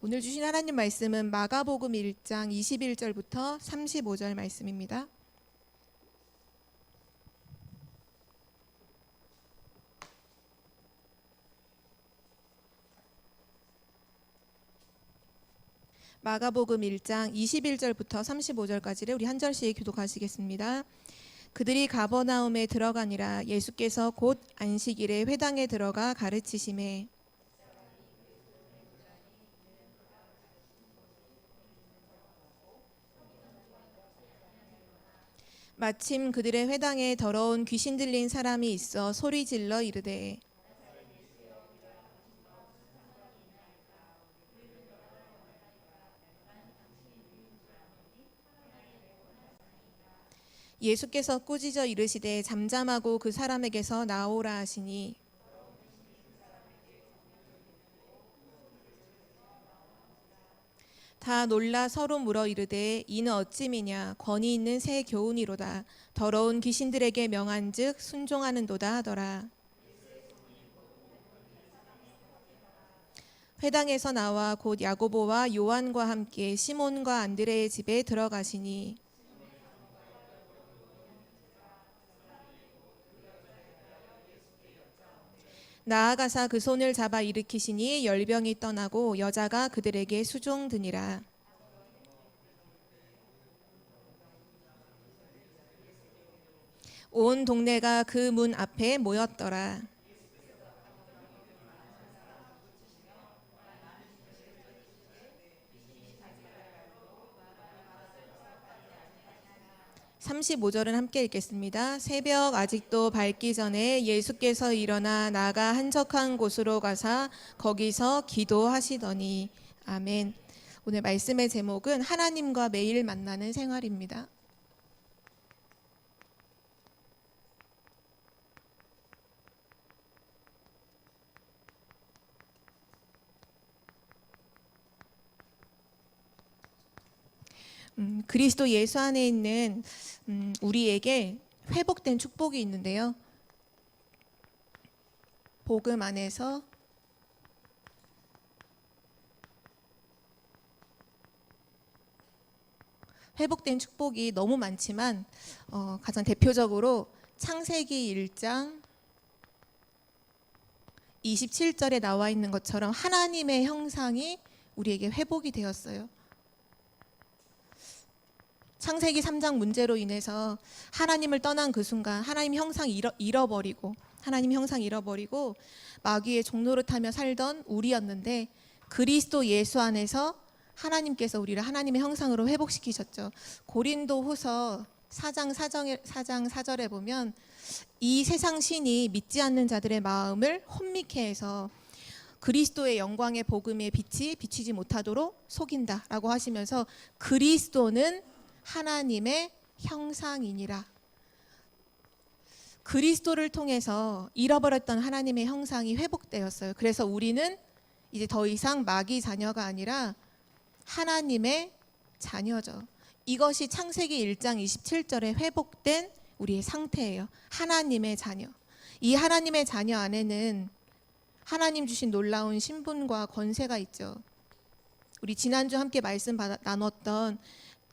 오늘 주신 하나님 말씀은 마가복음 1장 21절부터 35절 말씀입니다. 마가복음 1장 21절부터 35절까지를 우리 한 절씩 교독하시겠습니다. 그들이 가버나움에 들어가니라. 예수께서 곧 안식일에 회당에 들어가 가르치시매 마침 그들의 회당에 더러운 귀신 들린 사람이 있어 소리질러 이르되 예수께서 꾸짖어 이르시되 잠잠하고 그 사람에게서 나오라 하시니 다 놀라 서로 물어 이르되 이는 어찌미냐 권위 있는 새 교훈이로다. 더러운 귀신들에게 명한즉 순종하는도다 하더라. 회당에서 나와 곧 야고보와 요한과 함께 시몬과 안드레의 집에 들어가시니 나아가사 그 손을 잡아 일으키시니 열병이 떠나고 여자가 그들에게 수종드니라. 온 동네가 그 문 앞에 모였더라. (35절은) 함께 읽겠습니다. 새벽 아직도 밝기 전에 예수께서 일어나 나가 한적한 곳으로 가사 거기서 기도하시더니. 아멘. 오늘 말씀의 제목은 하나님과 매일 만나는 생활입니다. 그리스도 예수 안에 있는 우리에게 회복된 축복이 있는데요. 복음 안에서 회복된 축복이 너무 많지만 가장 대표적으로 창세기 1장 27절에 나와 있는 것처럼 하나님의 형상이 우리에게 회복이 되었어요. 창세기 3장 문제로 인해서 하나님을 떠난 그 순간 하나님 형상 잃어버리고 마귀의 종노릇하며 살던 우리였는데 그리스도 예수 안에서 하나님께서 우리를 하나님의 형상으로 회복시키셨죠. 고린도후서 4장 4절에 보면 이 세상 신이 믿지 않는 자들의 마음을 혼미케 해서 그리스도의 영광의 복음의 빛이 비치지 못하도록 속인다라고 하시면서 그리스도는 하나님의 형상이니라. 그리스도를 통해서 잃어버렸던 하나님의 형상이 회복되었어요. 그래서 우리는 이제 더 이상 마귀 자녀가 아니라 하나님의 자녀죠. 이것이 창세기 1장 27절에 회복된 우리의 상태예요. 하나님의 자녀. 이 하나님의 자녀 안에는 하나님 주신 놀라운 신분과 권세가 있죠. 우리 지난주 함께 말씀 나눴던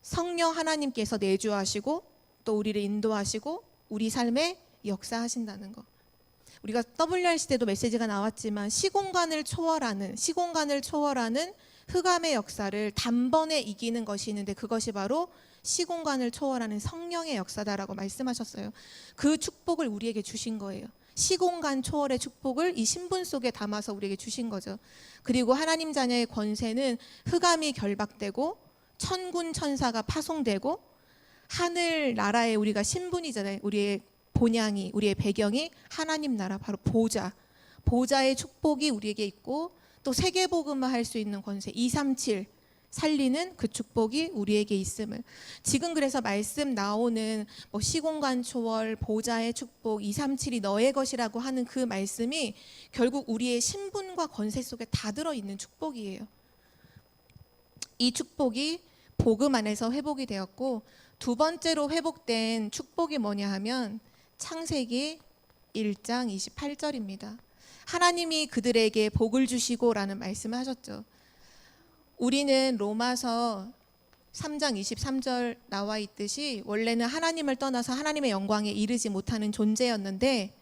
성령 하나님께서 내주하시고 또 우리를 인도하시고 우리 삶에 역사하신다는 것. 우리가 WRC 때도 메시지가 나왔지만 시공간을 초월하는 흑암의 역사를 단번에 이기는 것이 있는데 그것이 바로 시공간을 초월하는 성령의 역사다라고 말씀하셨어요. 그 축복을 우리에게 주신 거예요. 시공간 초월의 축복을 이 신분 속에 담아서 우리에게 주신 거죠. 그리고 하나님 자녀의 권세는 흑암이 결박되고 천군 천사가 파송되고 하늘 나라에 우리가 신분이잖아요. 우리의 본향이, 우리의 배경이 하나님 나라, 바로 보좌의 축복이 우리에게 있고 또 세계복음화 할 수 있는 권세 237 살리는 그 축복이 우리에게 있음을. 지금 그래서 말씀 나오는 시공간 초월, 보좌의 축복 237이 너의 것이라고 하는 그 말씀이 결국 우리의 신분과 권세 속에 다 들어있는 축복이에요. 이 축복이 복음 안에서 회복이 되었고, 두 번째로 회복된 축복이 뭐냐 하면 창세기 1장 28절입니다. 하나님이 그들에게 복을 주시고 라는 말씀을 하셨죠. 우리는 로마서 3장 23절 나와 있듯이 원래는 하나님을 떠나서 하나님의 영광에 이르지 못하는 존재였는데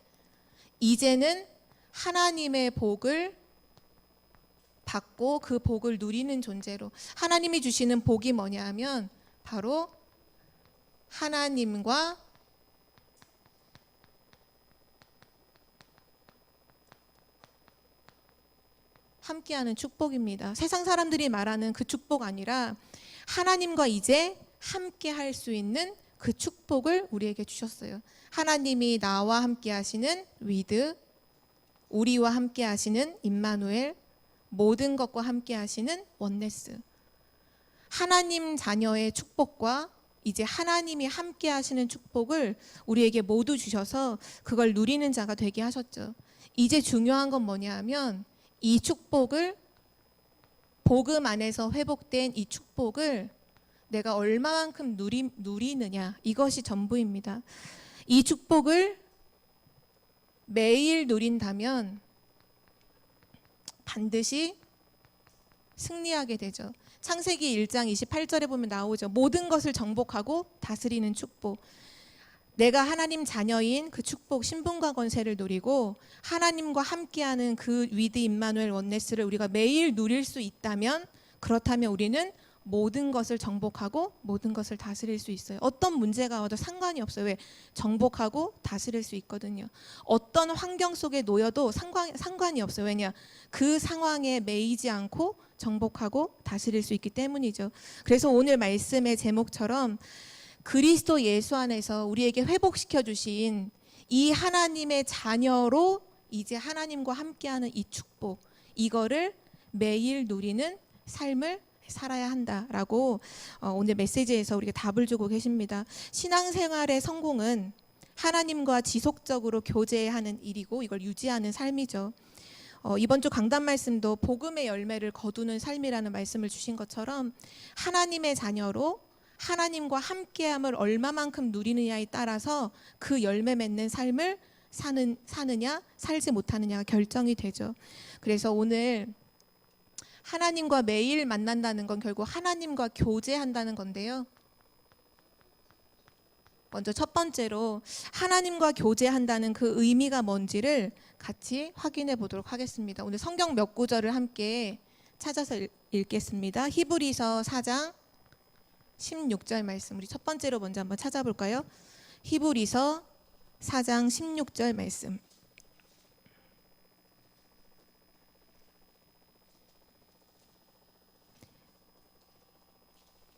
이제는 하나님의 복을 받고 그 복을 누리는 존재로, 하나님이 주시는 복이 뭐냐 하면 바로 하나님과 함께하는 축복입니다. 세상 사람들이 말하는 그 축복 아니라 하나님과 이제 함께할 수 있는 그 축복을 우리에게 주셨어요. 하나님이 나와 함께하시는 위드, 우리와 함께하시는 임마누엘, 모든 것과 함께하시는 원네스. 하나님 자녀의 축복과 이제 하나님이 함께하시는 축복을 우리에게 모두 주셔서 그걸 누리는 자가 되게 하셨죠. 이제 중요한 건 뭐냐 하면 이 축복을, 복음 안에서 회복된 이 축복을 내가 얼마만큼 누리느냐, 이것이 전부입니다. 이 축복을 매일 누린다면 반드시 승리하게 되죠. 창세기 1장 28절에 보면 나오죠. 모든 것을 정복하고 다스리는 축복. 내가 하나님 자녀인 그 축복, 신분과 권세를 누리고 하나님과 함께하는 그 위드 임마누엘 원네스를 우리가 매일 누릴 수 있다면, 그렇다면 우리는 모든 것을 정복하고 모든 것을 다스릴 수 있어요. 어떤 문제가 와도 상관이 없어요. 왜? 정복하고 다스릴 수 있거든요. 어떤 환경 속에 놓여도 상관이 없어요. 왜냐? 그 상황에 매이지 않고 정복하고 다스릴 수 있기 때문이죠. 그래서 오늘 말씀의 제목처럼 그리스도 예수 안에서 우리에게 회복시켜 주신 이 하나님의 자녀로 이제 하나님과 함께하는 이 축복, 이거를 매일 누리는 삶을 살아야 한다라고 오늘 메시지에서 우리가 답을 주고 계십니다. 신앙생활의 성공은 하나님과 지속적으로 교제하는 일이고 이걸 유지하는 삶이죠. 이번 주 강단 말씀도 복음의 열매를 거두는 삶이라는 말씀을 주신 것처럼 하나님의 자녀로 하나님과 함께함을 얼마만큼 누리느냐에 따라서 그 열매 맺는 삶을 사느냐 살지 못하느냐가 결정이 되죠. 그래서 오늘 하나님과 매일 만난다는 건 결국 하나님과 교제한다는 건데요. 먼저 첫 번째로 하나님과 교제한다는 그 의미가 뭔지를 같이 확인해 보도록 하겠습니다. 오늘 성경 몇 구절을 함께 찾아서 읽겠습니다. 히브리서 4장 16절 말씀, 우리 첫 번째로 먼저 한번 찾아볼까요? 히브리서 4장 16절 말씀.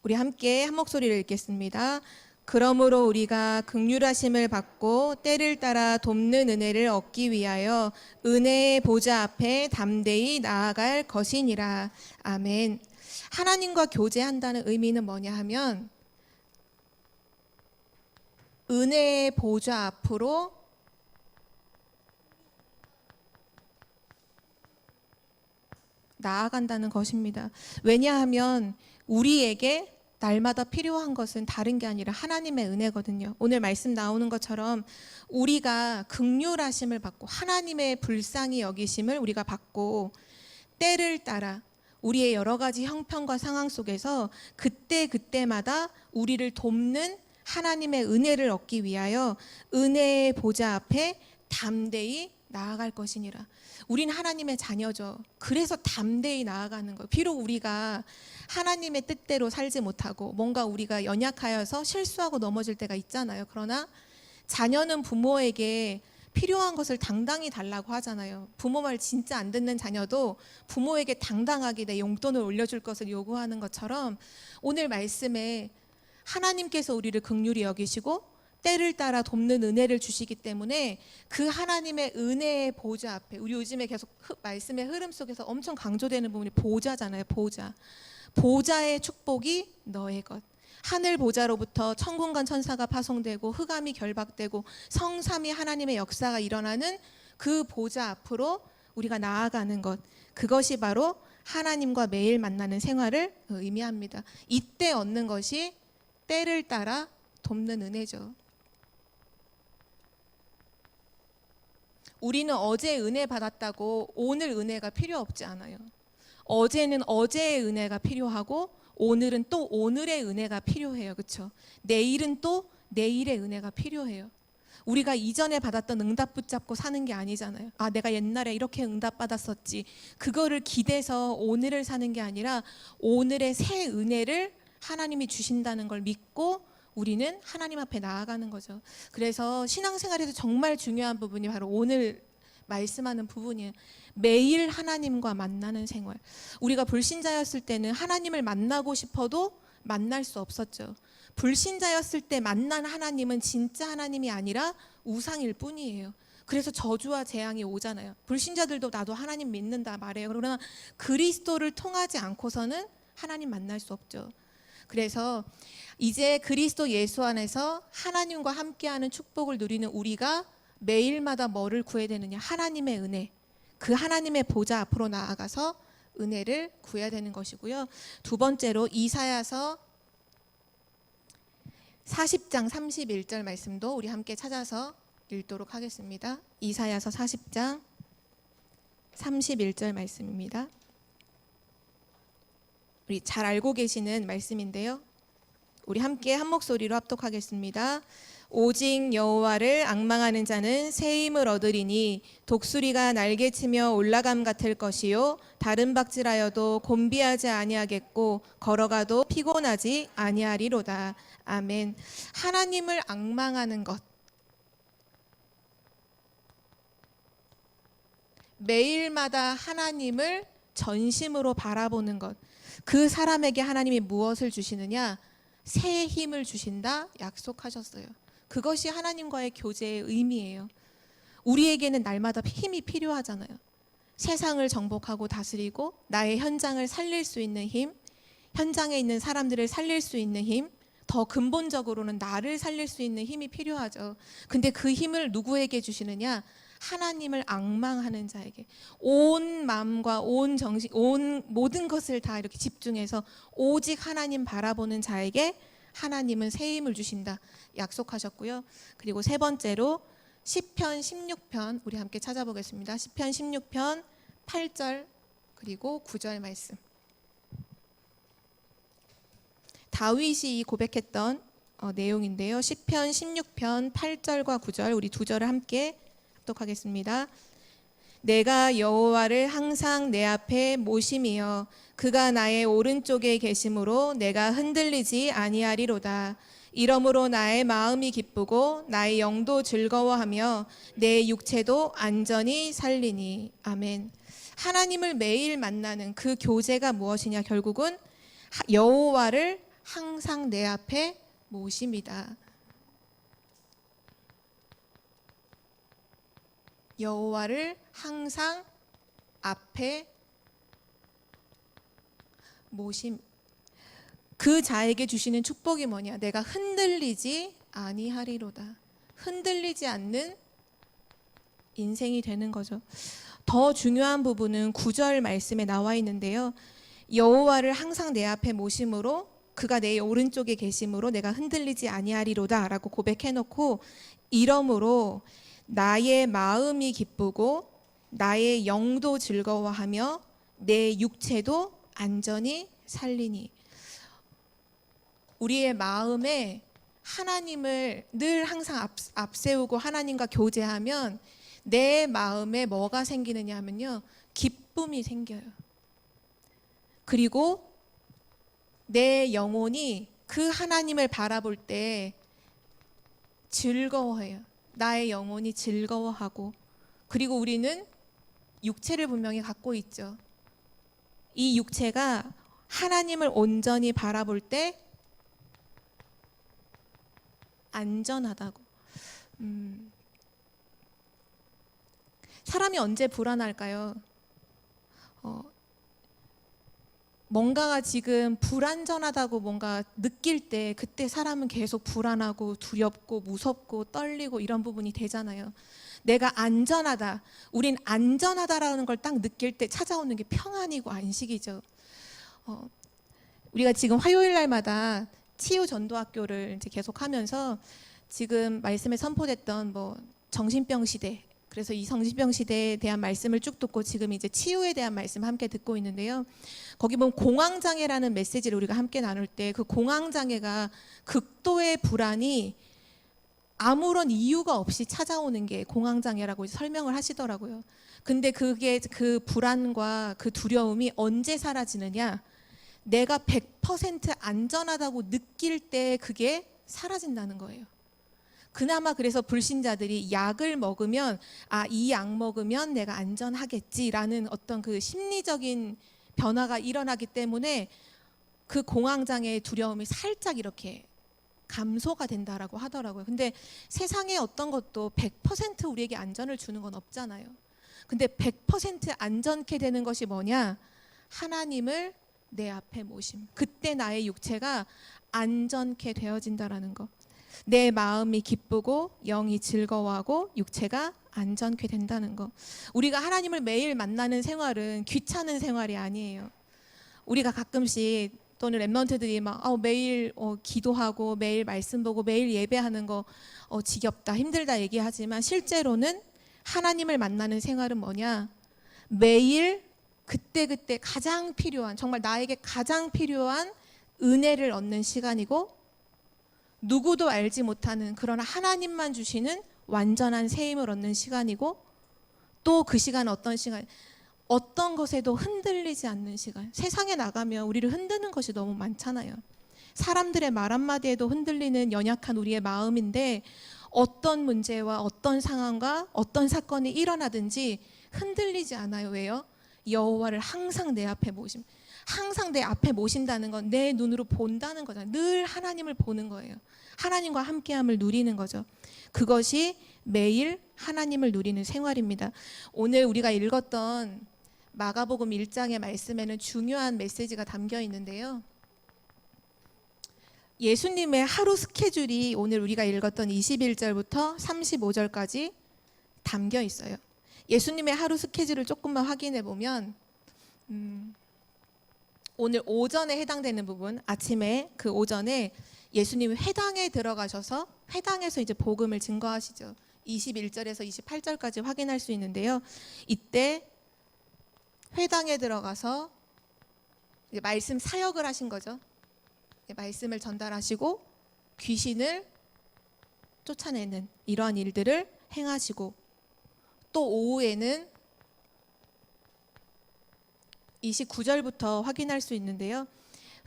우리 함께 한 목소리를 읽겠습니다. 그러므로 우리가 긍휼하심을 받고 때를 따라 돕는 은혜를 얻기 위하여 은혜의 보좌 앞에 담대히 나아갈 것이니라. 아멘. 하나님과 교제한다는 의미는 뭐냐 하면 은혜의 보좌 앞으로 나아간다는 것입니다. 왜냐하면 우리에게 날마다 필요한 것은 다른 게 아니라 하나님의 은혜거든요. 오늘 말씀 나오는 것처럼 우리가 긍휼하심을 받고 하나님의 불쌍히 여기심을 우리가 받고 때를 따라 우리의 여러 가지 형편과 상황 속에서 그때마다 우리를 돕는 하나님의 은혜를 얻기 위하여 은혜의 보좌 앞에 담대히 나아갈 것이니라. 우리는 하나님의 자녀죠. 그래서 담대히 나아가는 거예요. 비록 우리가 하나님의 뜻대로 살지 못하고 뭔가 우리가 연약하여서 실수하고 넘어질 때가 있잖아요. 그러나 자녀는 부모에게 필요한 것을 당당히 달라고 하잖아요. 부모 말 진짜 안 듣는 자녀도 부모에게 당당하게 내 용돈을 올려줄 것을 요구하는 것처럼 오늘 말씀에 하나님께서 우리를 긍휼히 여기시고 때를 따라 돕는 은혜를 주시기 때문에 그 하나님의 은혜의 보좌 앞에, 우리 요즘에 계속 말씀의 흐름 속에서 엄청 강조되는 부분이 보좌잖아요. 보좌의 축복이 너의 것. 하늘 보좌로부터 천군과 천사가 파송되고 흑암이 결박되고 성삼위 하나님의 역사가 일어나는 그 보좌 앞으로 우리가 나아가는 것, 그것이 바로 하나님과 매일 만나는 생활을 의미합니다. 이때 얻는 것이 때를 따라 돕는 은혜죠. 우리는 어제 은혜 받았다고 오늘 은혜가 필요 없지 않아요. 어제는 어제의 은혜가 필요하고 오늘은 또 오늘의 은혜가 필요해요. 그렇죠? 내일은 또 내일의 은혜가 필요해요. 우리가 이전에 받았던 응답 붙잡고 사는 게 아니잖아요. 아, 내가 옛날에 이렇게 응답 받았었지. 그거를 기대서 오늘을 사는 게 아니라 오늘의 새 은혜를 하나님이 주신다는 걸 믿고 우리는 하나님 앞에 나아가는 거죠. 그래서 신앙생활에서 정말 중요한 부분이 바로 오늘 말씀하는 부분이에요. 매일 하나님과 만나는 생활. 우리가 불신자였을 때는 하나님을 만나고 싶어도 만날 수 없었죠. 불신자였을 때 만난 하나님은 진짜 하나님이 아니라 우상일 뿐이에요. 그래서 저주와 재앙이 오잖아요. 불신자들도 나도 하나님 믿는다 말해요. 그러나 그리스도를 통하지 않고서는 하나님 만날 수 없죠. 그래서 이제 그리스도 예수 안에서 하나님과 함께하는 축복을 누리는 우리가 매일마다 뭐를 구해야 되느냐? 하나님의 은혜. 그 하나님의 보좌 앞으로 나아가서 은혜를 구해야 되는 것이고요. 두 번째로 이사야서 40장 31절 말씀도 우리 함께 찾아서 읽도록 하겠습니다. 이사야서 40장 31절 말씀입니다. 우리 잘 알고 계시는 말씀인데요. 우리 함께 한 목소리로 합독하겠습니다. 오직 여호와를 앙망하는 자는 새 힘을 얻으리니 독수리가 날개치며 올라감 같을 것이요 다른 박질하여도 곤비하지 아니하겠고 걸어가도 피곤하지 아니하리로다. 아멘. 하나님을 앙망하는 것, 매일마다 하나님을 전심으로 바라보는 것, 그 사람에게 하나님이 무엇을 주시느냐? 새 힘을 주신다 약속하셨어요. 그것이 하나님과의 교제의 의미예요. 우리에게는 날마다 힘이 필요하잖아요. 세상을 정복하고 다스리고 나의 현장을 살릴 수 있는 힘, 현장에 있는 사람들을 살릴 수 있는 힘, 더 근본적으로는 나를 살릴 수 있는 힘이 필요하죠. 근데 그 힘을 누구에게 주시느냐? 하나님을 앙망하는 자에게, 온 마음과 온 정신, 온 모든 것을 다 이렇게 집중해서 오직 하나님 바라보는 자에게 하나님은 새 힘을 주신다 약속하셨고요. 그리고 세 번째로 시편 16편 우리 함께 찾아보겠습니다. 시편 16편 8절 그리고 9절 말씀. 다윗이 이 고백했던 내용인데요. 시편 16편 8절과 9절 우리 두 절을 함께 합독하겠습니다. 내가 여호와를 항상 내 앞에 모심이여 그가 나의 오른쪽에 계심으로 내가 흔들리지 아니하리로다. 이러므로 나의 마음이 기쁘고 나의 영도 즐거워하며 내 육체도 안전히 살리니. 아멘. 하나님을 매일 만나는 그 교제가 무엇이냐? 결국은 여호와를 항상 내 앞에 모심이다. 여호와를 항상 앞에 모심. 그 자에게 주시는 축복이 뭐냐? 내가 흔들리지 아니하리로다. 흔들리지 않는 인생이 되는 거죠. 더 중요한 부분은 9절 말씀에 나와 있는데요. 여호와를 항상 내 앞에 모심으로 그가 내 오른쪽에 계심으로 내가 흔들리지 아니하리로다 라고 고백해놓고 이러므로 나의 마음이 기쁘고 나의 영도 즐거워하며 내 육체도 안전히 살리니. 우리의 마음에 하나님을 늘 항상 앞세우고 하나님과 교제하면 내 마음에 뭐가 생기느냐 하면요, 기쁨이 생겨요. 그리고 내 영혼이 그 하나님을 바라볼 때 즐거워해요. 나의 영혼이 즐거워하고, 그리고 우리는 육체를 분명히 갖고 있죠. 이 육체가 하나님을 온전히 바라볼 때 안전하다고. 사람이 언제 불안할까요? 뭔가가 지금 불안전하다고 뭔가 느낄 때 그때 사람은 계속 불안하고 두렵고 무섭고 떨리고 이런 부분이 되잖아요. 내가 안전하다, 우린 안전하다라는 걸 딱 느낄 때 찾아오는 게 평안이고 안식이죠. 우리가 지금 화요일 날마다 치유 전도학교를 이제 계속하면서 지금 말씀에 선포됐던 뭐 정신병 시대, 그래서 이 성진병 시대에 대한 말씀을 쭉 듣고 지금 이제 치유에 대한 말씀 함께 듣고 있는데요. 거기 보면 공황장애라는 메시지를 우리가 함께 나눌 때 그 공황장애가 극도의 불안이 아무런 이유가 없이 찾아오는 게 공황장애라고 설명을 하시더라고요. 근데 그게 그 불안과 그 두려움이 언제 사라지느냐? 내가 100% 안전하다고 느낄 때 그게 사라진다는 거예요. 그나마 그래서 불신자들이 약을 먹으면 이 약 먹으면 내가 안전하겠지라는 어떤 그 심리적인 변화가 일어나기 때문에 그 공황장애의 두려움이 살짝 이렇게 감소가 된다라고 하더라고요. 근데 세상에 어떤 것도 100% 우리에게 안전을 주는 건 없잖아요. 근데 100% 안전케 되는 것이 뭐냐? 하나님을 내 앞에 모심. 그때 나의 육체가 안전케 되어진다라는 거. 내 마음이 기쁘고 영이 즐거워하고 육체가 안전케 된다는 거. 우리가 하나님을 매일 만나는 생활은 귀찮은 생활이 아니에요. 우리가 가끔씩 또는 랩런트들이 막 매일 기도하고 매일 말씀 보고 매일 예배하는 거 지겹다 힘들다 얘기하지만 실제로는 하나님을 만나는 생활은 뭐냐? 매일 그때그때 가장 필요한 정말 나에게 가장 필요한 은혜를 얻는 시간이고 누구도 알지 못하는 그러나 하나님만 주시는 완전한 새 힘을 얻는 시간이고 또 그 시간은 어떤 시간? 어떤 것에도 흔들리지 않는 시간. 세상에 나가면 우리를 흔드는 것이 너무 많잖아요. 사람들의 말 한마디에도 흔들리는 연약한 우리의 마음인데 어떤 문제와 어떤 상황과 어떤 사건이 일어나든지 흔들리지 않아요. 왜요? 여호와를 항상 내 앞에 모심. 항상 내 앞에 모신다는 건 내 눈으로 본다는 거잖아요. 늘 하나님을 보는 거예요. 하나님과 함께함을 누리는 거죠. 그것이 매일 하나님을 누리는 생활입니다. 오늘 우리가 읽었던 마가복음 1장의 말씀에는 중요한 메시지가 담겨 있는데요. 예수님의 하루 스케줄이 오늘 우리가 읽었던 21절부터 35절까지 담겨 있어요. 예수님의 하루 스케줄을 조금만 확인해 보면 오늘 오전에 해당되는 부분, 아침에 그 오전에 예수님이 회당에 들어가셔서 회당에서 이제 복음을 증거하시죠. 21절에서 28절까지 확인할 수 있는데요. 이때 회당에 들어가서 이제 말씀 사역을 하신 거죠. 말씀을 전달하시고 귀신을 쫓아내는 이러한 일들을 행하시고 또 오후에는 29절부터 확인할 수 있는데요.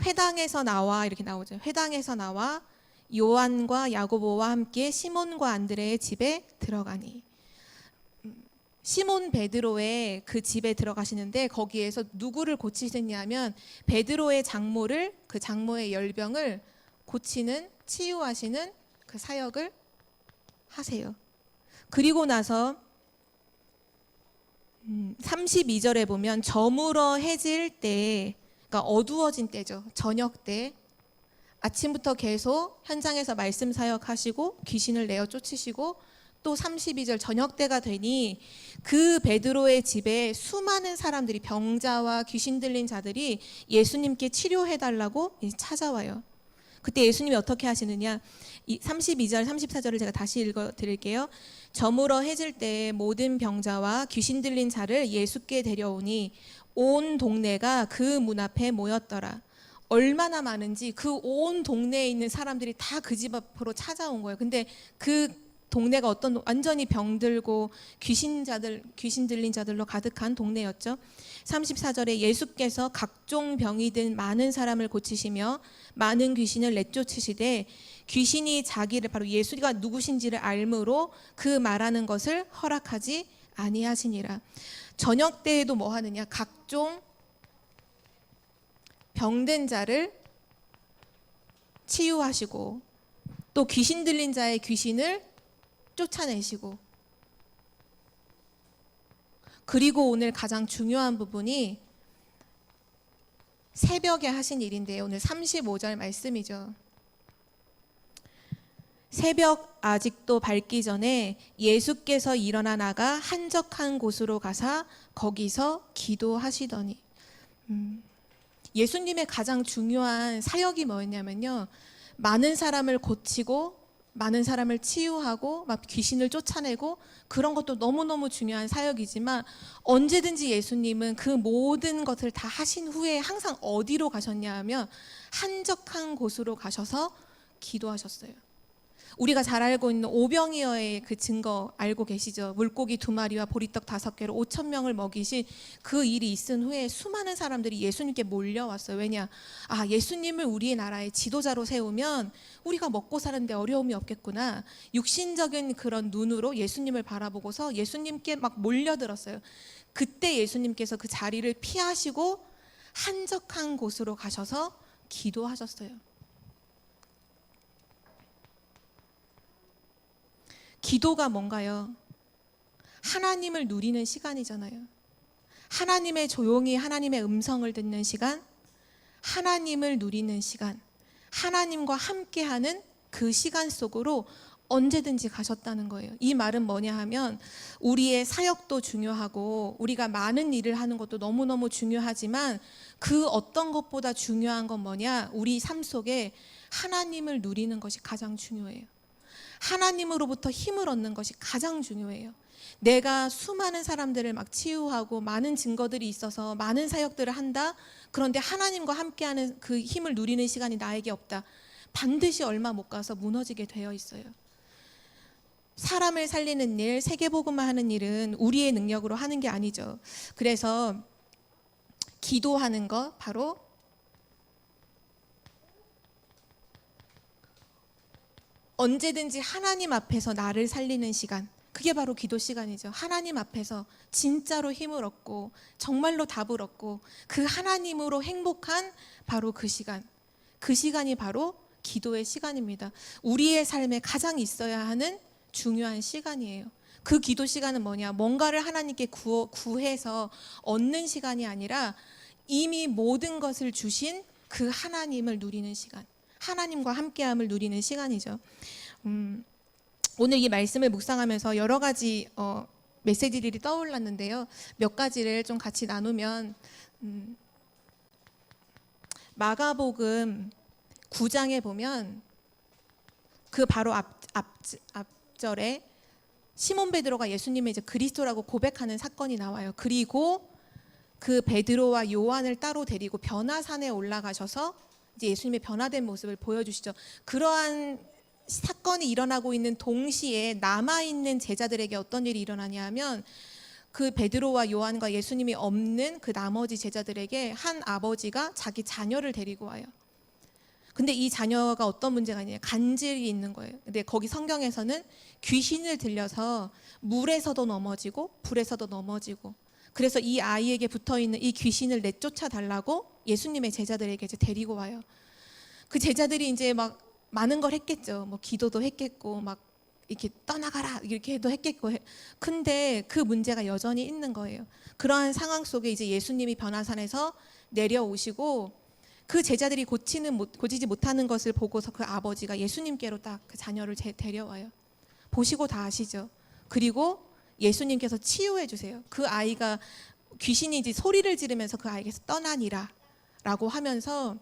회당에서 나와 이렇게 나오죠. 회당에서 나와 요한과 야고보와 함께 시몬과 안드레의 집에 들어가니. 시몬 베드로의 그 집에 들어가시는데 거기에서 누구를 고치시냐면 베드로의 장모를 그 장모의 열병을 고치는 치유하시는 그 사역을 하세요. 그리고 나서 32절에 보면 저물어 해질 때, 그러니까 어두워진 때죠. 저녁 때 아침부터 계속 현장에서 말씀 사역하시고 귀신을 내어 쫓으시고 또 32절 저녁 때가 되니 그 베드로의 집에 수많은 사람들이 병자와 귀신 들린 자들이 예수님께 치료해달라고 찾아와요. 그때 예수님이 어떻게 하시느냐? 32절, 34절을 제가 다시 읽어드릴게요. 저물어 해질 때 모든 병자와 귀신 들린 자를 예수께 데려오니 온 동네가 그 문 앞에 모였더라. 얼마나 많은지 그 온 동네에 있는 사람들이 다 그 집 앞으로 찾아온 거예요. 근데 그 동네가 어떤 완전히 병들고 귀신 들린 자들로 가득한 동네였죠. 34절에 예수께서 각종 병이 든 많은 사람을 고치시며 많은 귀신을 내쫓으시되 귀신이 자기를 바로 예수가 누구신지를 알므로 그 말하는 것을 허락하지 아니하시니라. 저녁 때에도 뭐 하느냐? 각종 병든 자를 치유하시고 또 귀신 들린 자의 귀신을 쫓아내시고 그리고 오늘 가장 중요한 부분이 새벽에 하신 일인데요. 오늘 35절 말씀이죠. 새벽 아직도 밝기 전에 예수께서 일어나 나가 한적한 곳으로 가사 거기서 기도하시더니 예수님의 가장 중요한 사역이 뭐였냐면요. 많은 사람을 고치고 많은 사람을 치유하고 막 귀신을 쫓아내고 그런 것도 너무너무 중요한 사역이지만 언제든지 예수님은 그 모든 것을 다 하신 후에 항상 어디로 가셨냐 하면 한적한 곳으로 가셔서 기도하셨어요. 우리가 잘 알고 있는 오병이어의 그 증거 알고 계시죠? 물고기 2마리와 보리떡 5개로 5,000명을 먹이신 그 일이 있은 후에 수많은 사람들이 예수님께 몰려왔어요. 왜냐? 예수님을 우리의 나라의 지도자로 세우면 우리가 먹고 사는데 어려움이 없겠구나. 육신적인 그런 눈으로 예수님을 바라보고서 예수님께 막 몰려들었어요. 그때 예수님께서 그 자리를 피하시고 한적한 곳으로 가셔서 기도하셨어요. 기도가 뭔가요? 하나님을 누리는 시간이잖아요. 하나님의 조용히 하나님의 음성을 듣는 시간, 하나님을 누리는 시간, 하나님과 함께하는 그 시간 속으로 언제든지 가셨다는 거예요. 이 말은 뭐냐 하면 우리의 사역도 중요하고 우리가 많은 일을 하는 것도 너무너무 중요하지만 그 어떤 것보다 중요한 건 뭐냐? 우리 삶 속에 하나님을 누리는 것이 가장 중요해요. 하나님으로부터 힘을 얻는 것이 가장 중요해요. 내가 수많은 사람들을 막 치유하고 많은 증거들이 있어서 많은 사역들을 한다. 그런데 하나님과 함께하는 그 힘을 누리는 시간이 나에게 없다. 반드시 얼마 못 가서 무너지게 되어 있어요. 사람을 살리는 일, 세계복음화 하는 일은 우리의 능력으로 하는 게 아니죠. 그래서 기도하는 것 바로 언제든지 하나님 앞에서 나를 살리는 시간, 그게 바로 기도 시간이죠. 하나님 앞에서 진짜로 힘을 얻고 정말로 답을 얻고 그 하나님으로 행복한 바로 그 시간, 그 시간이 바로 기도의 시간입니다. 우리의 삶에 가장 있어야 하는 중요한 시간이에요. 그 기도 시간은 뭐냐? 뭔가를 하나님께 구해서 얻는 시간이 아니라 이미 모든 것을 주신 그 하나님을 누리는 시간, 하나님과 함께함을 누리는 시간이죠. 오늘 이 말씀을 묵상하면서 여러 가지 메시지들이 떠올랐는데요. 몇 가지를 좀 같이 나누면 마가복음 9장에 보면 그 바로 앞절에 시몬 베드로가 예수님을 이제 그리스도라고 고백하는 사건이 나와요. 그리고 그 베드로와 요한을 따로 데리고 변화산에 올라가셔서 이제 예수님의 변화된 모습을 보여주시죠. 그러한 사건이 일어나고 있는 동시에 남아있는 제자들에게 어떤 일이 일어나냐 하면 그 베드로와 요한과 예수님이 없는 그 나머지 제자들에게 한 아버지가 자기 자녀를 데리고 와요. 근데 이 자녀가 어떤 문제가 있냐, 간질이 있는 거예요. 근데 거기 성경에서는 귀신을 들려서 물에서도 넘어지고 불에서도 넘어지고, 그래서 이 아이에게 붙어있는 이 귀신을 내쫓아 달라고 예수님의 제자들에게 이제 데리고 와요. 그 제자들이 이제 막 많은 걸 했겠죠. 뭐 기도도 했겠고 막 이렇게 떠나가라 이렇게도 했겠고. 근데 그 문제가 여전히 있는 거예요. 그러한 상황 속에 이제 예수님이 변화산에서 내려오시고 그 제자들이 고치지 못하는 것을 보고서 그 아버지가 예수님께로 딱 그 자녀를 데려와요. 보시고 다 아시죠. 그리고 예수님께서 치유해 주세요. 그 아이가 귀신이 이제 소리를 지르면서 그 아이에게서 떠나니라 라고 하면서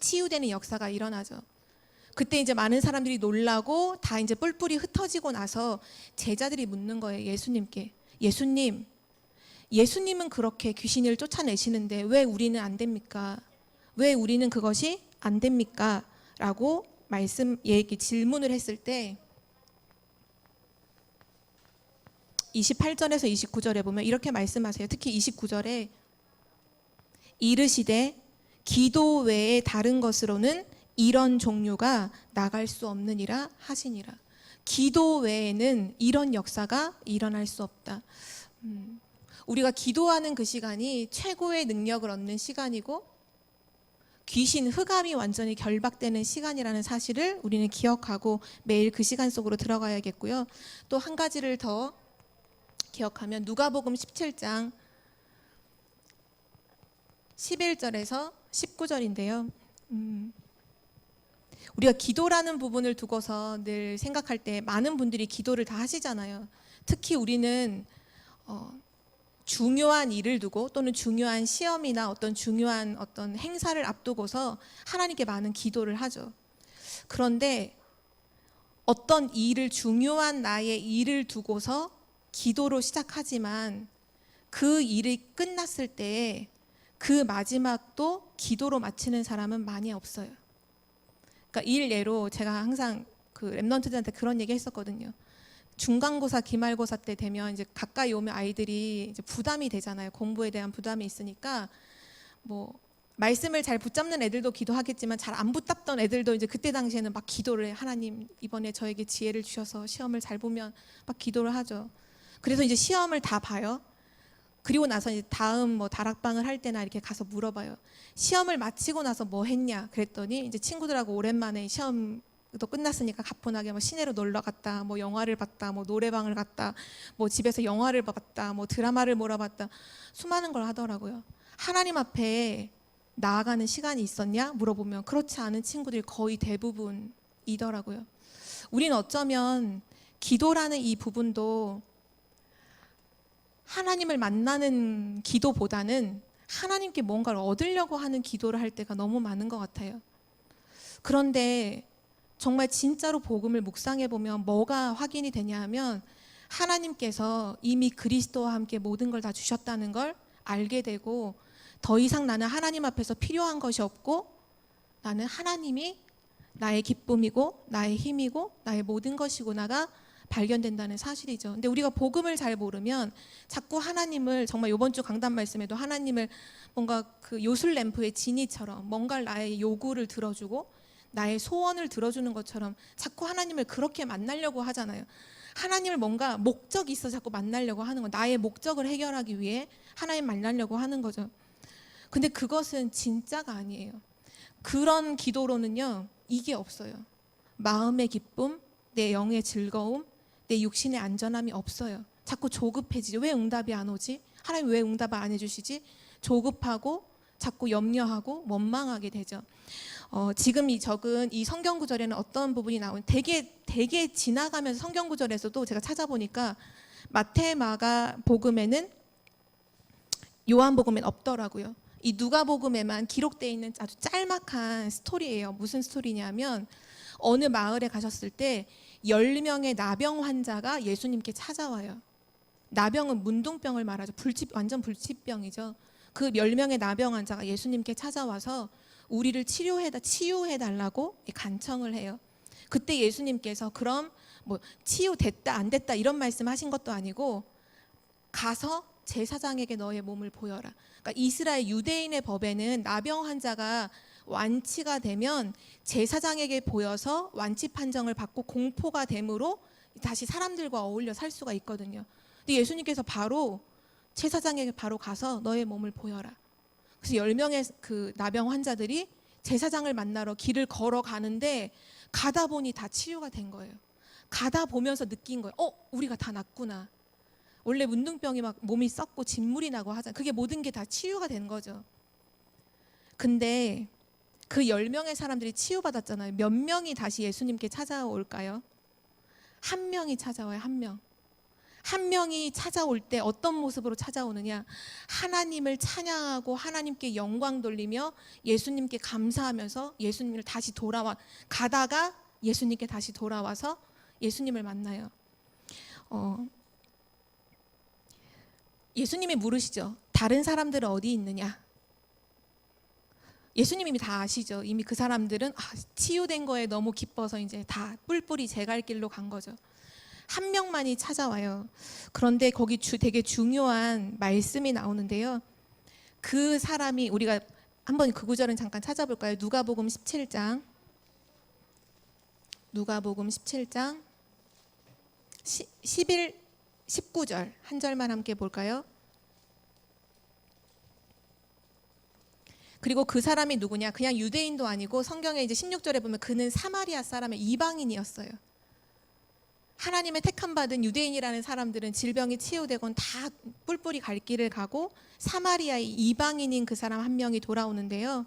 치유되는 역사가 일어나죠. 그때 이제 많은 사람들이 놀라고 다 이제 뿔뿔이 흩어지고 나서 제자들이 묻는 거예요. 예수님께. 예수님은 그렇게 귀신을 쫓아내시는데 왜 우리는 안 됩니까? 왜 우리는 그것이 안 됩니까? 라고 질문을 했을 때 28절에서 29절에 보면 이렇게 말씀하세요. 특히 29절에 이르시되 기도 외에 다른 것으로는 이런 종류가 나갈 수 없느니라 하시니라. 기도 외에는 이런 역사가 일어날 수 없다. 우리가 기도하는 그 시간이 최고의 능력을 얻는 시간이고 귀신, 흑암이 완전히 결박되는 시간이라는 사실을 우리는 기억하고 매일 그 시간 속으로 들어가야겠고요. 또 한 가지를 더 기억하면 누가복음 17장 11절에서 19절인데요. 우리가 기도라는 부분을 두고서 늘 생각할 때 많은 분들이 기도를 다 하시잖아요. 특히 우리는 중요한 일을 두고 또는 중요한 시험이나 어떤 중요한 어떤 행사를 앞두고서 하나님께 많은 기도를 하죠. 그런데 어떤 일을 중요한 나의 일을 두고서 기도로 시작하지만 그 일이 끝났을 때 그 마지막도 기도로 마치는 사람은 많이 없어요. 그러니까 일례로 제가 항상 그 랩런트들한테 그런 얘기 했었거든요. 중간고사, 기말고사 때 되면 이제 가까이 오면 아이들이 이제 부담이 되잖아요. 공부에 대한 부담이 있으니까 뭐 말씀을 잘 붙잡는 애들도 기도하겠지만 잘 안 붙잡던 애들도 이제 그때 당시에는 막 기도를 해. 하나님 이번에 저에게 지혜를 주셔서 시험을 잘 보면 막 기도를 하죠. 그래서 이제 시험을 다 봐요. 그리고 나서 이제 다음 뭐 다락방을 할 때나 이렇게 가서 물어봐요. 시험을 마치고 나서 뭐 했냐? 그랬더니 이제 친구들하고 오랜만에 시험도 끝났으니까 가뿐하게 뭐 시내로 놀러 갔다, 뭐 영화를 봤다, 뭐 노래방을 갔다, 뭐 집에서 영화를 봤다, 뭐 드라마를 몰아봤다, 수많은 걸 하더라고요. 하나님 앞에 나아가는 시간이 있었냐? 물어보면 그렇지 않은 친구들이 거의 대부분이더라고요. 우리는 어쩌면 기도라는 이 부분도 하나님을 만나는 기도보다는 하나님께 뭔가를 얻으려고 하는 기도를 할 때가 너무 많은 것 같아요. 그런데 정말 진짜로 복음을 묵상해 보면 뭐가 확인이 되냐 하면 하나님께서 이미 그리스도와 함께 모든 걸 다 주셨다는 걸 알게 되고 더 이상 나는 하나님 앞에서 필요한 것이 없고 나는 하나님이 나의 기쁨이고 나의 힘이고 나의 모든 것이구나가 발견된다는 사실이죠. 근데 우리가 복음을 잘 모르면 자꾸 하나님을 정말 이번 주 강단 말씀에도 하나님을 뭔가 그 요술 램프의 지니처럼 뭔가 나의 요구를 들어주고 나의 소원을 들어주는 것처럼 자꾸 하나님을 그렇게 만나려고 하잖아요. 하나님을 뭔가 목적이 있어 자꾸 만나려고 하는 거. 나의 목적을 해결하기 위해 하나님 만나려고 하는 거죠. 근데 그것은 진짜가 아니에요. 그런 기도로는요, 이게 없어요. 마음의 기쁨, 내 영의 즐거움, 내 육신의 안전함이 없어요. 자꾸 조급해지죠. 왜 응답이 안 오지? 하나님 왜 응답을 안 해주시지? 조급하고 자꾸 염려하고 원망하게 되죠. 지금 이 적은 이 성경 구절에는 어떤 부분이 나오는 되게 지나가면서 성경 구절에서도 제가 찾아보니까 마태, 마가 복음에는 요한복음엔 없더라고요. 이 누가복음에만 기록되어 있는 아주 짤막한 스토리예요. 무슨 스토리냐면 어느 마을에 가셨을 때 10명의 나병 환자가 예수님께 찾아와요. 나병은 문둥병을 말하죠. 완전 불치병이죠. 그 10명의 나병 환자가 예수님께 찾아와서 우리를 치유해달라고 간청을 해요. 그때 예수님께서 그럼 뭐 치유됐다 안 됐다 이런 말씀하신 것도 아니고 가서 제사장에게 너의 몸을 보여라. 그러니까 이스라엘 유대인의 법에는 나병 환자가 완치가 되면 제사장에게 보여서 완치 판정을 받고 공포가 되므로 다시 사람들과 어울려 살 수가 있거든요. 근데 예수님께서 바로 제사장에게 바로 가서 너의 몸을 보여라. 그래서 10명의 그 나병 환자들이 제사장을 만나러 길을 걸어가는데 가다 보니 다 치유가 된 거예요. 가다 보면서 느낀 거예요. 우리가 다 낫구나. 원래 문둥병이 막 몸이 썩고 진물이 나고 하잖아요. 그게 모든 게 다 치유가 된 거죠. 근데 그 10명의 사람들이 치유받았잖아요. 몇 명이 다시 예수님께 찾아올까요? 한 명이 찾아와요. 한 명. 한 명이 찾아올 때 어떤 모습으로 찾아오느냐? 하나님을 찬양하고 하나님께 영광 돌리며 예수님께 감사하면서 예수님을 다시 가다가 예수님께 다시 돌아와서 예수님을 만나요. 예수님이 물으시죠. 다른 사람들은 어디 있느냐? 예수님이 이미 다 아시죠. 이미 그 사람들은 치유된 거에 너무 기뻐서 이제 다 뿔뿔이 제 갈 길로 간 거죠. 한 명만이 찾아와요. 그런데 거기 되게 중요한 말씀이 나오는데요. 그 사람이 우리가 한번 그 구절은 잠깐 찾아볼까요? 누가복음 17장 11, 19절 한 절만 함께 볼까요? 그리고 그 사람이 누구냐? 그냥 유대인도 아니고 성경에 이제 16절에 보면 그는 사마리아 사람의 이방인이었어요. 하나님의 택함 받은 유대인이라는 사람들은 질병이 치유되곤 다 뿔뿔이 갈 길을 가고 사마리아의 이방인인 그 사람 한 명이 돌아오는데요.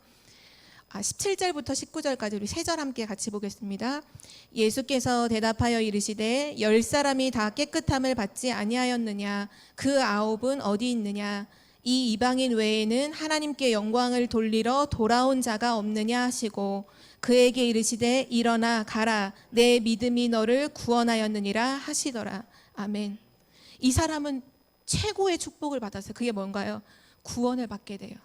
17절부터 19절까지 우리 3절 함께 같이 보겠습니다. 예수께서 대답하여 이르시되 10사람이 다 깨끗함을 받지 아니하였느냐? 그 9은 어디 있느냐? 이 이방인 외에는 하나님께 영광을 돌리러 돌아온 자가 없느냐 하시고 그에게 이르시되 일어나 가라 내 믿음이 너를 구원하였느니라 하시더라. 아멘. 이 사람은 최고의 축복을 받았어요. 그게 뭔가요? 구원을 받게 돼요.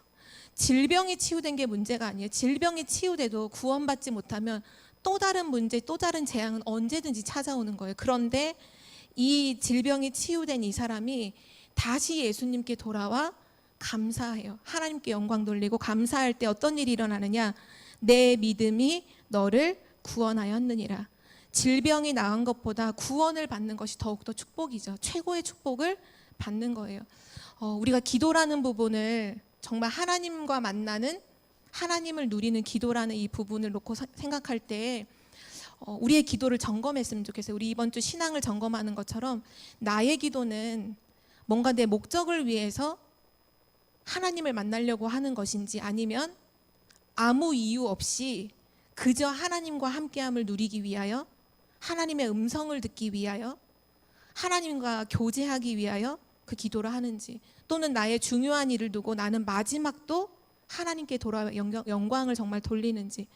질병이 치유된 게 문제가 아니에요. 질병이 치유돼도 구원받지 못하면 또 다른 문제, 또 다른 재앙은 언제든지 찾아오는 거예요. 그런데 이 질병이 치유된 이 사람이 다시 예수님께 돌아와 감사해요. 하나님께 영광 돌리고 감사할 때 어떤 일이 일어나느냐? 내 믿음이 너를 구원하였느니라. 질병이 나은 것보다 구원을 받는 것이 더욱더 축복이죠. 최고의 축복을 받는 거예요. 우리가 기도라는 부분을 정말 하나님과 만나는, 하나님을 누리는 기도라는 이 부분을 놓고 생각할 때 우리의 기도를 점검했으면 좋겠어요. 우리 이번 주 신앙을 점검하는 것처럼 나의 기도는 뭔가 내 목적을 위해서 하나님을 만나려고 하는 것인지, 아니면 아무 이유 없이 그저 하나님과 함께함을 누리기 위하여, 하나님의 음성을 듣기 위하여, 하나님과 교제하기 위하여 그 기도를 하는지, 또는 나의 중요한 일을 두고 나는 마지막도 하나님께 돌아와 영광을 정말 돌리는지,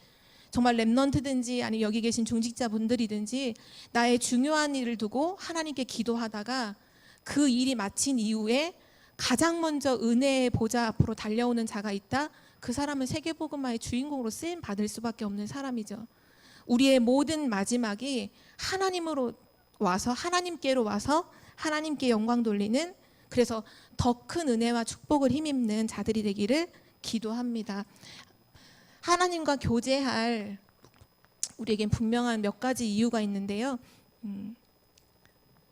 정말 랩넌트든지 아니면 여기 계신 중직자분들이든지 나의 중요한 일을 두고 하나님께 기도하다가 그 일이 마친 이후에 가장 먼저 은혜의 보좌 앞으로 달려오는 자가 있다. 그 사람은 세계복음화의 주인공으로 쓰임 받을 수밖에 없는 사람이죠. 우리의 모든 마지막이 하나님으로 와서, 하나님께로 와서 하나님께 영광 돌리는, 그래서 더 큰 은혜와 축복을 힘입는 자들이 되기를 기도합니다. 하나님과 교제할 우리에겐 분명한 몇 가지 이유가 있는데요.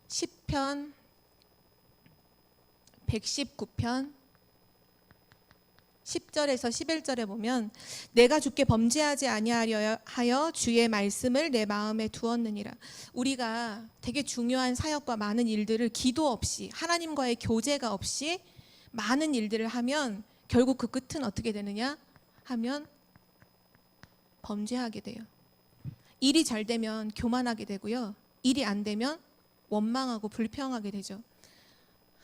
시편 119편 10절에서 11절에 보면 내가 주께 범죄하지 아니하려 하여 주의 말씀을 내 마음에 두었느니라. 우리가 되게 중요한 사역과 많은 일들을 기도 없이, 하나님과의 교제가 없이 많은 일들을 하면 결국 그 끝은 어떻게 되느냐 하면 범죄하게 돼요. 일이 잘 되면 교만하게 되고요. 일이 안 되면 원망하고 불평하게 되죠.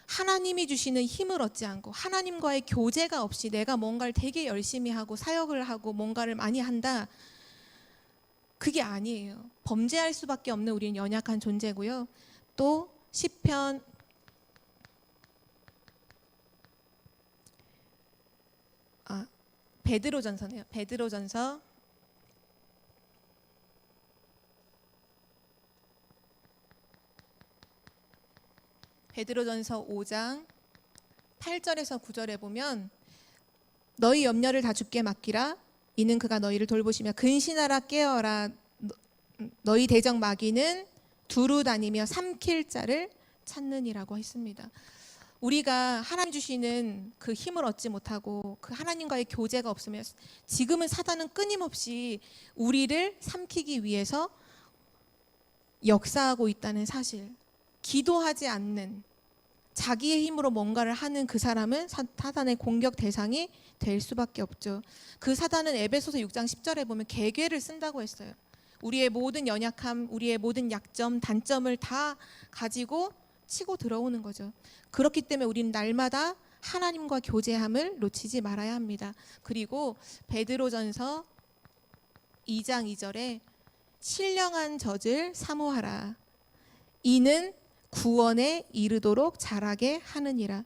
하나님이 주시는 힘을 얻지 않고 하나님과의 교제가 없이 내가 뭔가를 되게 열심히 하고 사역을 하고 뭔가를 많이 한다, 그게 아니에요. 범죄할 수밖에 없는 우리는 연약한 존재고요. 또 시편 베드로전서네요. 베드로전서 5장 8절에서 9절에 보면 너희 염려를 다 주께 맡기라. 이는 그가 너희를 돌보시며 근신하라 깨어라. 너희 대적 마귀는 두루 다니며 삼킬 자를 찾느니라고 했습니다. 우리가 하나님 주시는 그 힘을 얻지 못하고 그 하나님과의 교제가 없으면 지금은 사단은 끊임없이 우리를 삼키기 위해서 역사하고 있다는 사실, 기도하지 않는, 자기의 힘으로 뭔가를 하는 그 사람은 사단의 공격 대상이 될 수밖에 없죠. 그 사단은 에베소서 6장 10절에 보면 계계를 쓴다고 했어요. 우리의 모든 연약함, 우리의 모든 약점, 단점을 다 가지고 치고 들어오는 거죠. 그렇기 때문에 우리는 날마다 하나님과 교제함을 놓치지 말아야 합니다. 그리고 베드로전서 2장 2절에 신령한 젖을 사모하라. 이는 구원에 이르도록 자라게 하느니라.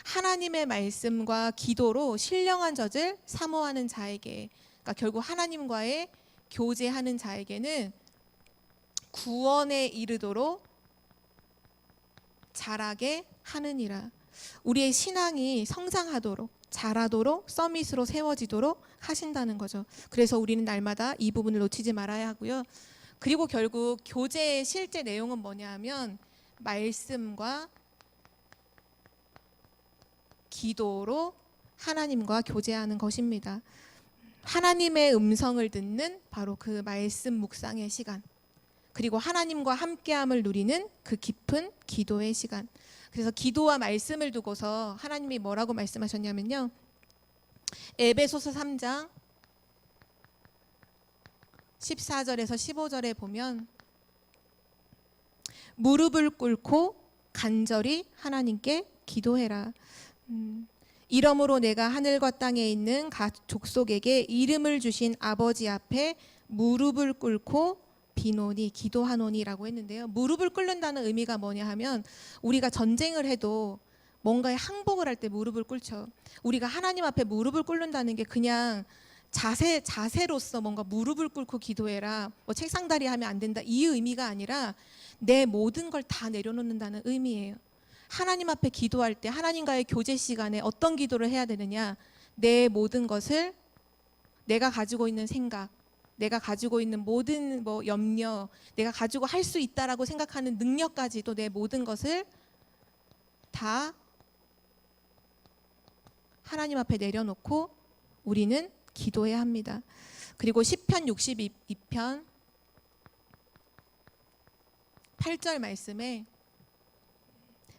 하나님의 말씀과 기도로 신령한 젖을 사모하는 자에게, 그러니까 결국 하나님과의 교제하는 자에게는 구원에 이르도록 자라게 하느니라. 우리의 신앙이 성장하도록, 자라도록, 서밋으로 세워지도록 하신다는 거죠. 그래서 우리는 날마다 이 부분을 놓치지 말아야 하고요. 그리고 결국 교제의 실제 내용은 뭐냐 하면 말씀과 기도로 하나님과 교제하는 것입니다. 하나님의 음성을 듣는 바로 그 말씀 묵상의 시간, 그리고 하나님과 함께함을 누리는 그 깊은 기도의 시간. 그래서 기도와 말씀을 두고서 하나님이 뭐라고 말씀하셨냐면요, 에베소서 3장 14절에서 15절에 보면 무릎을 꿇고 간절히 하나님께 기도해라. 이러므로 내가 하늘과 땅에 있는 각 족속에게 이름을 주신 아버지 앞에 무릎을 꿇고 비노니 기도하노니라고 했는데요. 무릎을 꿇는다는 의미가 뭐냐 하면 우리가 전쟁을 해도 뭔가에 항복을 할 때 무릎을 꿇죠. 우리가 하나님 앞에 무릎을 꿇는다는 게 그냥 자세로서 뭔가 무릎을 꿇고 기도해라, 뭐 책상다리 하면 안 된다, 이 의미가 아니라 내 모든 걸 다 내려놓는다는 의미예요. 하나님 앞에 기도할 때 하나님과의 교제 시간에 어떤 기도를 해야 되느냐, 내 모든 것을, 내가 가지고 있는 생각, 내가 가지고 있는 모든 염려, 내가 가지고 할 수 있다라고 생각하는 능력까지도 내 모든 것을 다 하나님 앞에 내려놓고 우리는 기도해야 합니다. 그리고 시편 62편 8절 말씀에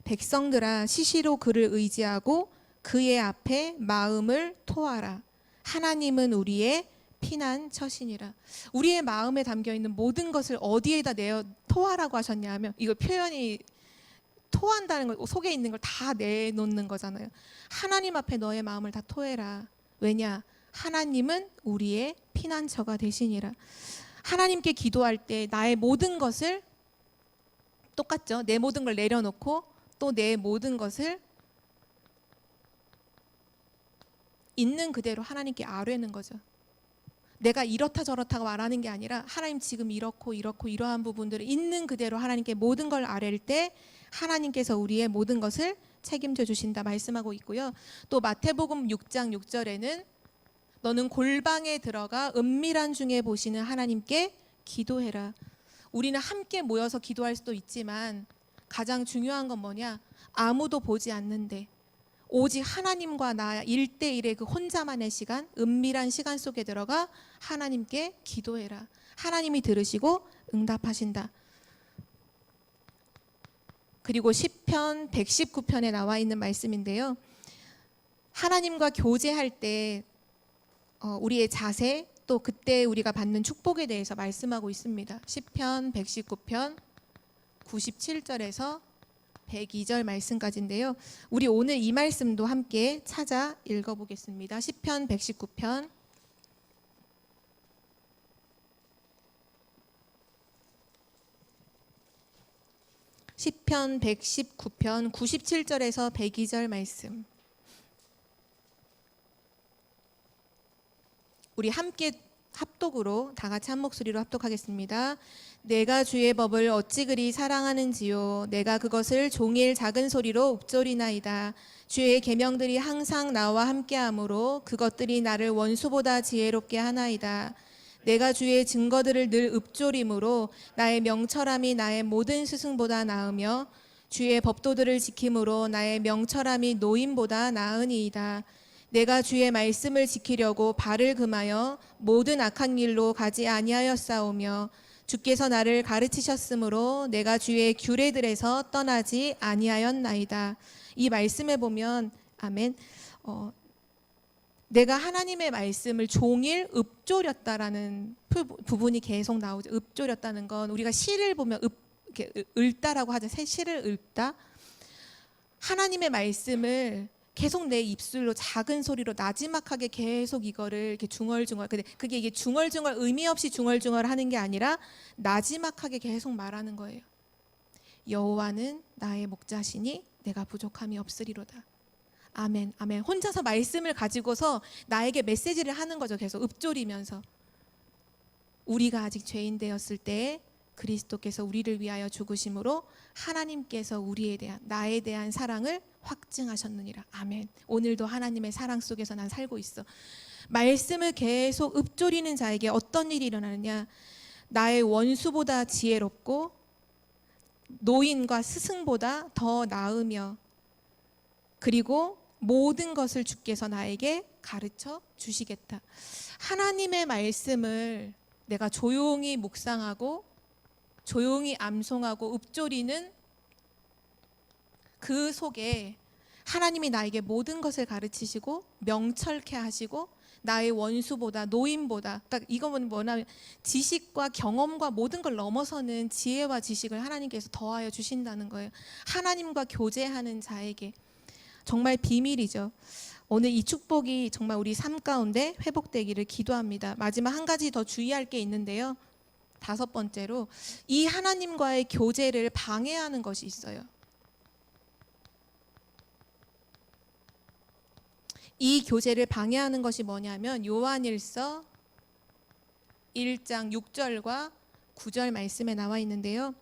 백성들아 시시로 그를 의지하고 그의 앞에 마음을 토하라. 하나님은 우리의 피난처시니라. 우리의 마음에 담겨있는 모든 것을 어디에다 내어 토하라고 하셨냐 하면, 이거 표현이 토한다는 거, 속에 있는 걸 다 내놓는 거잖아요. 하나님 앞에 너의 마음을 다 토해라. 왜냐? 하나님은 우리의 피난처가 되시니라. 하나님께 기도할 때 나의 모든 것을, 똑같죠? 내 모든 걸 내려놓고 또 내 모든 것을 있는 그대로 하나님께 아뢰는 거죠. 내가 이렇다 저렇다고 말하는 게 아니라 하나님 지금 이렇고 이러한 부분들을 있는 그대로 하나님께 모든 걸 아뢰일 때 하나님께서 우리의 모든 것을 책임져 주신다 말씀하고 있고요. 또 마태복음 6장 6절에는 너는 골방에 들어가 은밀한 중에 보시는 하나님께 기도해라. 우리는 함께 모여서 기도할 수도 있지만 가장 중요한 건 뭐냐? 아무도 보지 않는데 오직 하나님과 나 1대1의 그 혼자만의 시간, 은밀한 시간 속에 들어가 하나님께 기도해라. 하나님이 들으시고 응답하신다. 그리고 시편 119편에 나와 있는 말씀인데요. 하나님과 교제할 때 우리의 자세, 또 그때 우리가 받는 축복에 대해서 말씀하고 있습니다. 시편 119편 97절에서 102절 말씀까지인데요. 우리 오늘 이 말씀도 함께 찾아 읽어보겠습니다. 시편 119편 시편 119편 97절에서 102절 말씀. 우리 함께 합독으로 다 같이 한 목소리로 합독하겠습니다. 내가 주의 법을 어찌 그리 사랑하는지요. 내가 그것을 종일 작은 소리로 읊조리나이다. 주의 계명들이 항상 나와 함께하므로 그것들이 나를 원수보다 지혜롭게 하나이다. 내가 주의 증거들을 늘 읊조림으로 나의 명철함이 나의 모든 스승보다 나으며 주의 법도들을 지킴으로 나의 명철함이 노임보다 나으니이다. 내가 주의 말씀을 지키려고 발을 금하여 모든 악한 길로 가지 아니하였사오며 주께서 나를 가르치셨으므로 내가 주의 규례들에서 떠나지 아니하였나이다. 이 말씀에 보면 아멘. 내가 하나님의 말씀을 종일 읊조렸다라는 부분이 계속 나오죠. 읊조렸다는 건 우리가 시를 보면 이렇게 읊다라고 하죠. 새 시를 읊다. 하나님의 말씀을 계속 내 입술로 작은 소리로 나지막하게 계속 이거를 이렇게 중얼중얼, 근데 그게 이게 중얼중얼 의미 없이 중얼중얼 하는 게 아니라 나지막하게 계속 말하는 거예요. 여호와는 나의 목자시니 내가 부족함이 없으리로다. 아멘, 아멘. 혼자서 말씀을 가지고서 나에게 메시지를 하는 거죠. 계속 읊조리면서. 우리가 아직 죄인 되었을 때에 그리스도께서 우리를 위하여 죽으심으로 하나님께서 우리에 대한, 나에 대한 사랑을 확증하셨느니라. 아멘. 오늘도 하나님의 사랑 속에서 난 살고 있어. 말씀을 계속 읊조리는 자에게 어떤 일이 일어나느냐? 나의 원수보다 지혜롭고 노인과 스승보다 더 나으며 그리고 모든 것을 주께서 나에게 가르쳐 주시겠다. 하나님의 말씀을 내가 조용히 묵상하고 조용히 암송하고 읊조리는 그 속에 하나님이 나에게 모든 것을 가르치시고 명철케 하시고 나의 원수보다 노인보다, 그러니까 이거는 뭐냐면 지식과 경험과 모든 걸 넘어서는 지혜와 지식을 하나님께서 더하여 주신다는 거예요. 하나님과 교제하는 자에게 정말 비밀이죠. 오늘 이 축복이 정말 우리 삶 가운데 회복되기를 기도합니다. 마지막 한 가지 더 주의할 게 있는데요. 5번째로 이 하나님과의 교제를 방해하는 것이 있어요. 이 교제를 방해하는 것이 뭐냐면 요한일서 1장 6절과 9절 말씀에 나와 있는데요.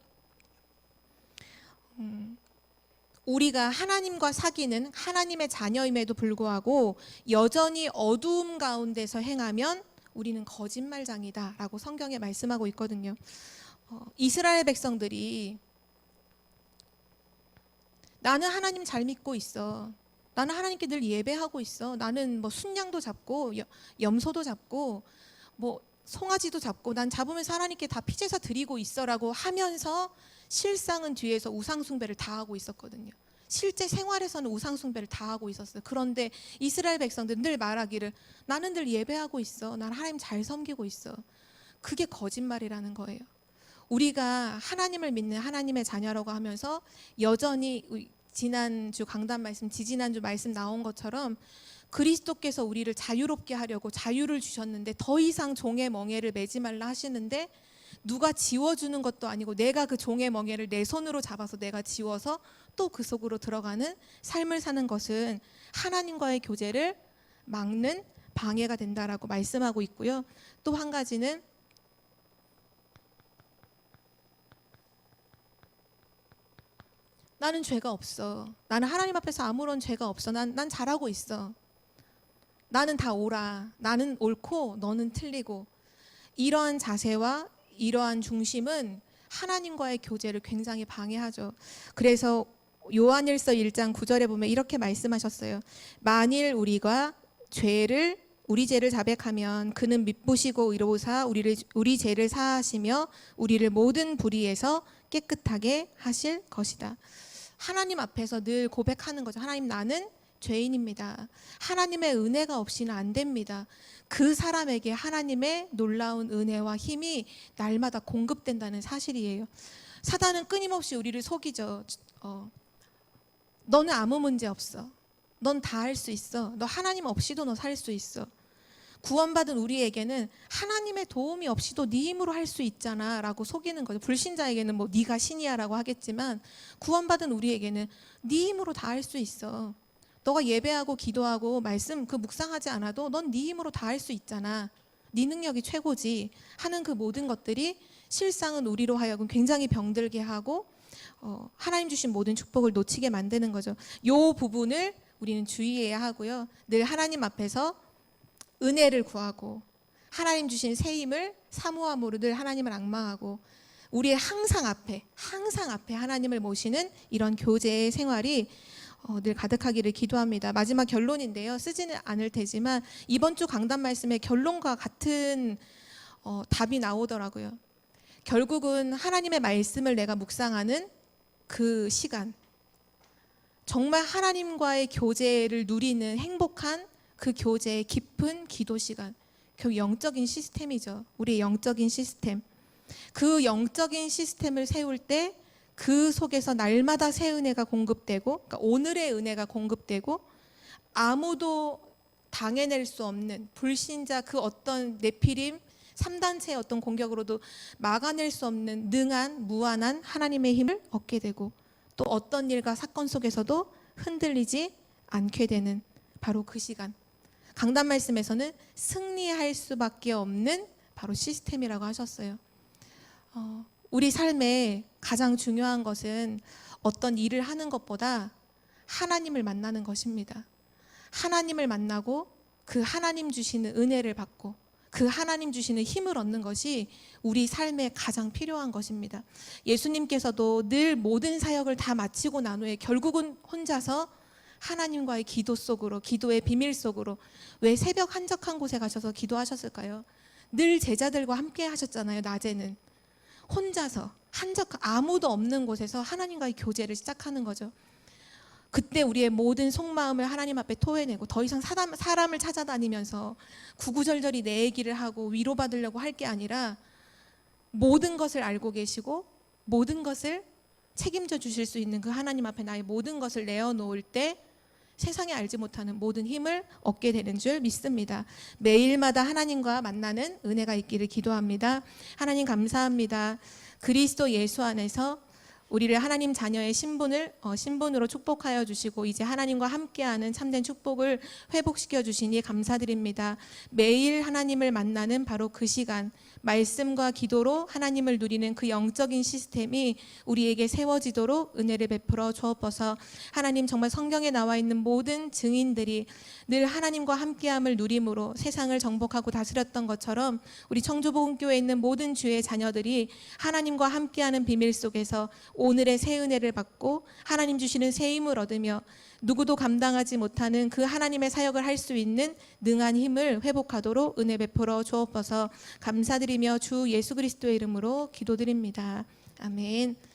우리가 하나님과 사귀는 하나님의 자녀임에도 불구하고 여전히 어두움 가운데서 행하면 우리는 거짓말장이다 라고 성경에 말씀하고 있거든요. 이스라엘 백성들이 나는 하나님 잘 믿고 있어. 나는 하나님께 늘 예배하고 있어. 나는 뭐 순양도 잡고 염소도 잡고 뭐 송아지도 잡고 난 잡으면서 하나님께 다 피제사 드리고 있어라고 하면서 실상은 뒤에서 우상숭배를 다 하고 있었거든요. 실제 생활에서는 우상숭배를 다 하고 있었어요. 그런데 이스라엘 백성들은 늘 말하기를 나는 늘 예배하고 있어. 난 하나님 잘 섬기고 있어. 그게 거짓말이라는 거예요. 우리가 하나님을 믿는 하나님의 자녀라고 하면서 여전히 지난주 강단 말씀, 지지난주 말씀 나온 것처럼 그리스도께서 우리를 자유롭게 하려고 자유를 주셨는데 더 이상 종의 멍에를 매지 말라 하시는데 누가 지워주는 것도 아니고 내가 그 종의 멍에를 내 손으로 잡아서 내가 지워서 또 그 속으로 들어가는 삶을 사는 것은 하나님과의 교제를 막는 방해가 된다라고 말씀하고 있고요. 또 한 가지는 나는 죄가 없어. 나는 하나님 앞에서 아무런 죄가 없어. 난 잘하고 있어. 나는 다 옳아. 나는 옳고 너는 틀리고. 이러한 자세와 이러한 중심은 하나님과의 교제를 굉장히 방해하죠. 그래서 요한일서 1장 9절에 보면 이렇게 말씀하셨어요. 만일 우리가 우리 죄를 자백하면 그는 미쁘시고 의로우사 우리 죄를 사하시며 우리를 모든 불의에서 깨끗하게 하실 것이다. 하나님 앞에서 늘 고백하는 거죠. 하나님, 나는 죄인입니다. 하나님의 은혜가 없이는 안 됩니다. 그 사람에게 하나님의 놀라운 은혜와 힘이 날마다 공급된다는 사실이에요. 사단은 끊임없이 우리를 속이죠. 너는 아무 문제 없어. 넌 다 할 수 있어. 너 하나님 없이도 너 살 수 있어. 구원받은 우리에게는 하나님의 도움이 없이도 네 힘으로 할 수 있잖아 라고 속이는 거죠. 불신자에게는 뭐 네가 신이야 라고 하겠지만 구원받은 우리에게는 네 힘으로 다 할 수 있어. 너가 예배하고 기도하고 말씀 묵상하지 않아도 넌 네 힘으로 다 할 수 있잖아. 네 능력이 최고지 하는 그 모든 것들이 실상은 우리로 하여금 굉장히 병들게 하고 하나님 주신 모든 축복을 놓치게 만드는 거죠. 이 부분을 우리는 주의해야 하고요. 늘 하나님 앞에서 은혜를 구하고 하나님 주신 새 힘을 사모함으로 늘 하나님을 앙망하고 우리의 항상 앞에 하나님을 모시는 이런 교제의 생활이 늘 가득하기를 기도합니다. 마지막 결론인데요. 쓰지는 않을 테지만 이번 주 강단 말씀의 결론과 같은 답이 나오더라고요. 결국은 하나님의 말씀을 내가 묵상하는 그 시간, 정말 하나님과의 교제를 누리는 행복한 그 교제의 깊은 기도 시간, 결국 영적인 시스템이죠. 우리의 영적인 시스템. 그 영적인 시스템을 세울 때 그 속에서 날마다 새 은혜가 공급되고, 그러니까 오늘의 은혜가 공급되고, 아무도 당해낼 수 없는 불신자 그 어떤 네피림 3단체의 어떤 공격으로도 막아낼 수 없는 능한 무한한 하나님의 힘을 얻게 되고, 또 어떤 일과 사건 속에서도 흔들리지 않게 되는 바로 그 시간. 강단 말씀에서는 승리할 수밖에 없는 바로 시스템이라고 하셨어요. 우리 삶에 가장 중요한 것은 어떤 일을 하는 것보다 하나님을 만나는 것입니다. 하나님을 만나고 그 하나님 주시는 은혜를 받고 그 하나님 주시는 힘을 얻는 것이 우리 삶에 가장 필요한 것입니다. 예수님께서도 늘 모든 사역을 다 마치고 난 후에 결국은 혼자서 하나님과의 기도 속으로, 기도의 비밀 속으로, 왜 새벽 한적한 곳에 가셔서 기도하셨을까요? 늘 제자들과 함께 하셨잖아요. 낮에는 혼자서 아무도 없는 곳에서 하나님과의 교제를 시작하는 거죠. 그때 우리의 모든 속마음을 하나님 앞에 토해내고 더 이상 사람을 찾아다니면서 구구절절히 내 얘기를 하고 위로받으려고 할 게 아니라 모든 것을 알고 계시고 모든 것을 책임져 주실 수 있는 그 하나님 앞에 나의 모든 것을 내어놓을 때 세상에 알지 못하는 모든 힘을 얻게 되는 줄 믿습니다. 매일마다 하나님과 만나는 은혜가 있기를 기도합니다. 하나님 감사합니다. 그리스도 예수 안에서 우리를 하나님 자녀의 신분으로 축복하여 주시고 이제 하나님과 함께하는 참된 축복을 회복시켜 주시니 감사드립니다. 매일 하나님을 만나는 바로 그 시간, 말씀과 기도로 하나님을 누리는 그 영적인 시스템이 우리에게 세워지도록 은혜를 베풀어 주옵소서. 하나님, 정말 성경에 나와 있는 모든 증인들이 늘 하나님과 함께함을 누림으로 세상을 정복하고 다스렸던 것처럼 우리 청주복음교회에 있는 모든 주의 자녀들이 하나님과 함께하는 비밀 속에서 오늘의 새 은혜를 받고 하나님 주시는 새 힘을 얻으며 누구도 감당하지 못하는 그 하나님의 사역을 할 수 있는 능한 힘을 회복하도록 은혜 베풀어 주옵소서. 감사드리며 주 예수 그리스도의 이름으로 기도드립니다. 아멘.